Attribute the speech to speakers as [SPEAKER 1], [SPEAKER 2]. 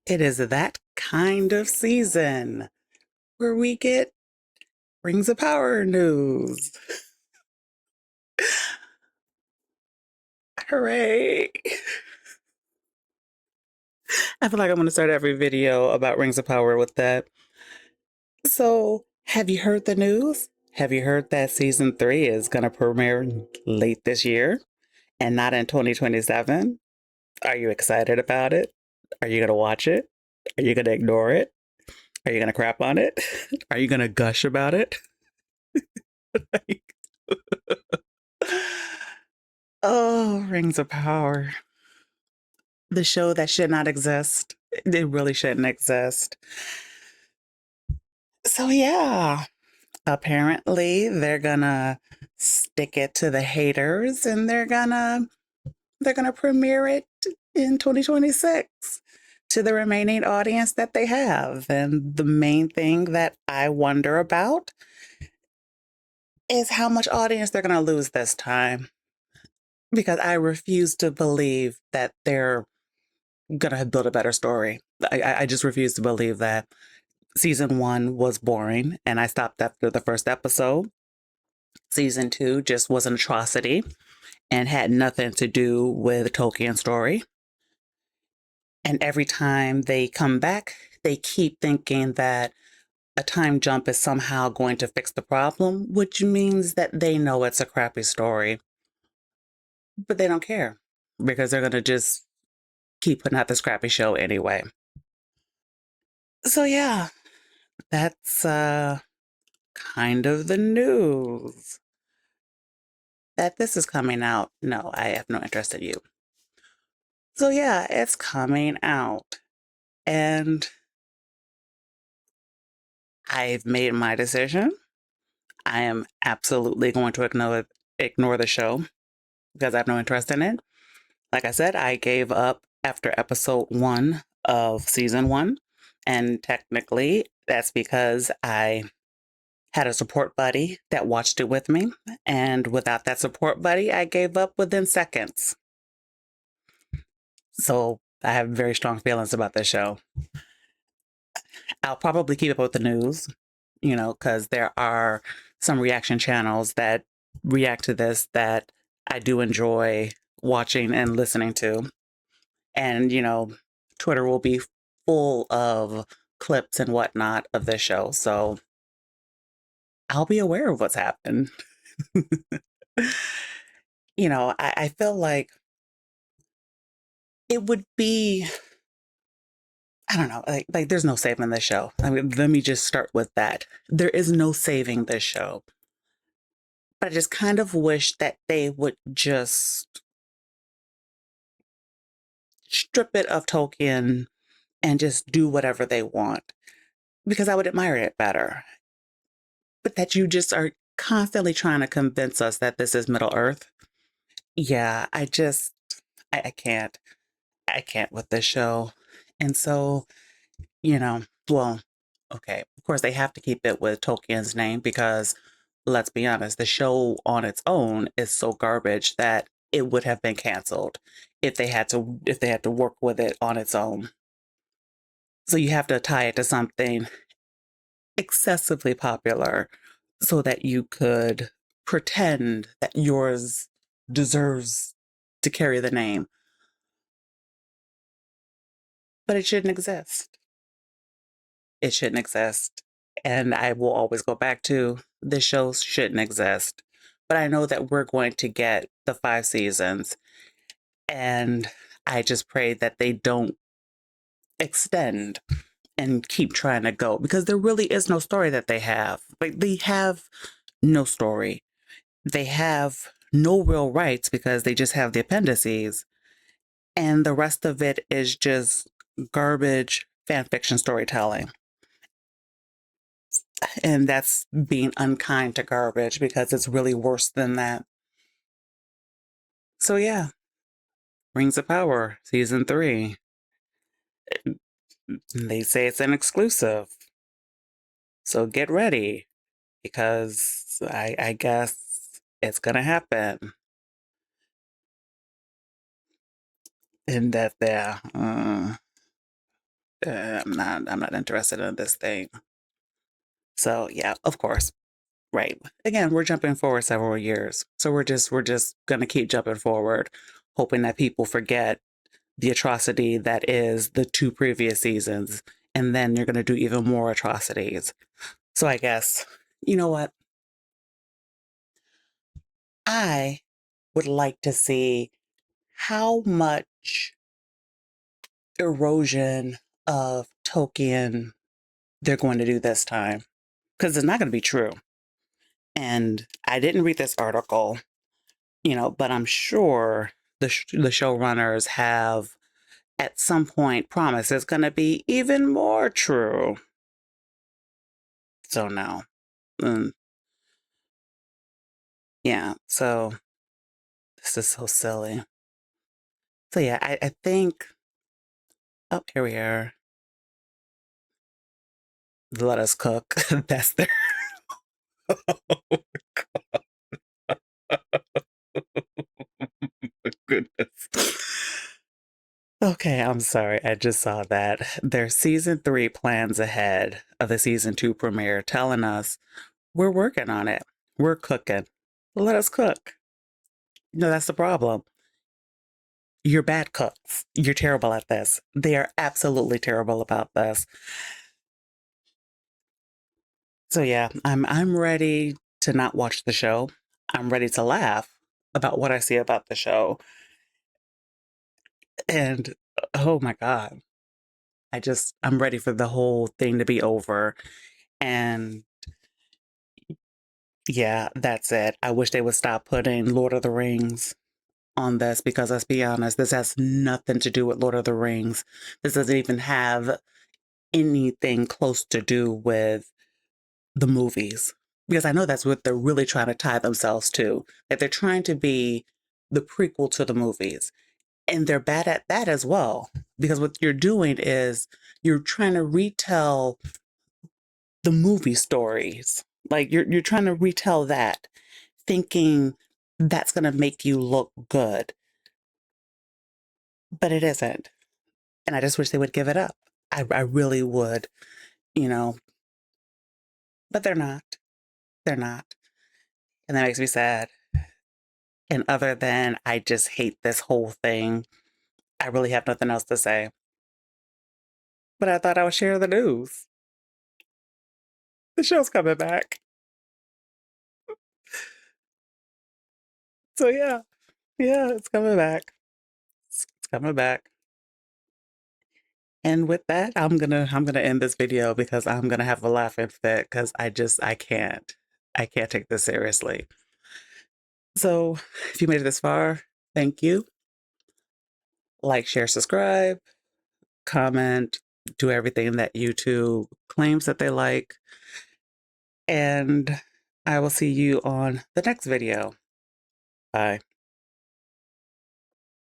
[SPEAKER 1] It is that kind of season where we get Rings of Power news. Hooray! I feel like I'm going to start every video about Rings of Power with that. So, have you heard the news? Have you heard that season 3 is going to premiere late this year and not in 2027? Are you excited about it? Are you going to watch it? Are you going to ignore it? Are you going to crap on it? Are you going to gush about it? Oh, Rings of Power. The show that should not exist. It really shouldn't exist. So, yeah, apparently they're gonna stick it to the haters and they're gonna premiere it in 2026 to the remaining audience that they have. And the main thing that I wonder about is how much audience they're gonna lose this time. Because I refuse to believe that they're gonna build a better story. I just refuse to believe that. Season 1 was boring and I stopped after the first episode. Season 2 just was an atrocity and had nothing to do with Tolkien's story. And every time they come back, they keep thinking that a time jump is somehow going to fix the problem, which means that they know it's a crappy story. But they don't care because they're going to just keep putting out this crappy show anyway. So, yeah, that's kind of the news. That this is coming out. No, I have no interest in you. So, yeah, it's coming out. And I've made my decision. I am absolutely going to ignore the show because I have no interest in it. Like I said, I gave up after episode 1 of season 1. And technically, that's because I had a support buddy that watched it with me. And without that support buddy, I gave up within seconds. So I have very strong feelings about this show. I'll probably keep up with the news, because there are some reaction channels that react to this that I do enjoy watching and listening to. And, Twitter will be full of clips and whatnot of this show. So I'll be aware of what's happened. I feel like it would be, I don't know, like there's no saving this show. I mean, let me just start with that. There is no saving this show. But I just kind of wish that they would just strip it of Tolkien and just do whatever they want because I would admire it better. But that you just are constantly trying to convince us that this is Middle Earth. Yeah, I can't. I can't with this show. And so, you know, well, okay, of course they have to keep it with Tolkien's name because let's be honest, the show on its own is so garbage that it would have been canceled if they had to work with it on its own. So you have to tie it to something excessively popular so that you could pretend that yours deserves to carry the name. But it shouldn't exist. It shouldn't exist. And I will always go back to this show shouldn't exist. But I know that we're going to get the 5 seasons. And I just pray that they don't extend and keep trying to go because there really is no story that they have. Like, they have no story. They have no real rights because they just have the appendices. And the rest of it is just garbage fan fiction storytelling. And that's being unkind to garbage because it's really worse than that. So, yeah, Rings of Power, season 3. They say it's an exclusive. So get ready because I guess it's going to happen. And that I'm not interested in this thing. So yeah, of course. Right. Again, we're jumping forward several years. So we're just gonna keep jumping forward, hoping that people forget the atrocity that is the two previous seasons, and then you're gonna do even more atrocities. So I guess, you know what? I would like to see how much erosion of Tolkien they're going to do this time. Because it's not going to be true. And I didn't read this article, but I'm sure the showrunners have at some point promised it's going to be even more true. So no. Mm, yeah, so this is so silly. So yeah, I think, oh, here we are. Let us cook. That's their, goodness. Okay, I'm sorry. I just saw that. Their season 3 plans ahead of the season 2 premiere telling us we're working on it. We're cooking. Let us cook. That's the problem. You're bad cooks. You're terrible at this. They are absolutely terrible about this. So yeah, I'm ready to not watch the show. I'm ready to laugh about what I see about the show. And oh my God. I'm ready for the whole thing to be over. And yeah, that's it. I wish they would stop putting Lord of the Rings on this because let's be honest, this has nothing to do with Lord of the Rings. This doesn't even have anything close to do with the movies. Because I know that's what they're really trying to tie themselves to. That they're trying to be the prequel to the movies. And they're bad at that as well. Because what you're doing is you're trying to retell the movie stories. Like you're trying to retell that, thinking that's going to make you look good, but it isn't. And I just wish they would give it up. I really would, you know, but they're not. They're not. And that makes me sad. And other than I just hate this whole thing, I really have nothing else to say. But I thought I would share the news. The show's coming back. So yeah, it's coming back. It's coming back. And with that, I'm gonna end this video because I'm gonna have a laughing fit because I can't take this seriously. So if you made it this far, thank you. Like, share, subscribe, comment, do everything that YouTube claims that they like. And I will see you on the next video. Bye.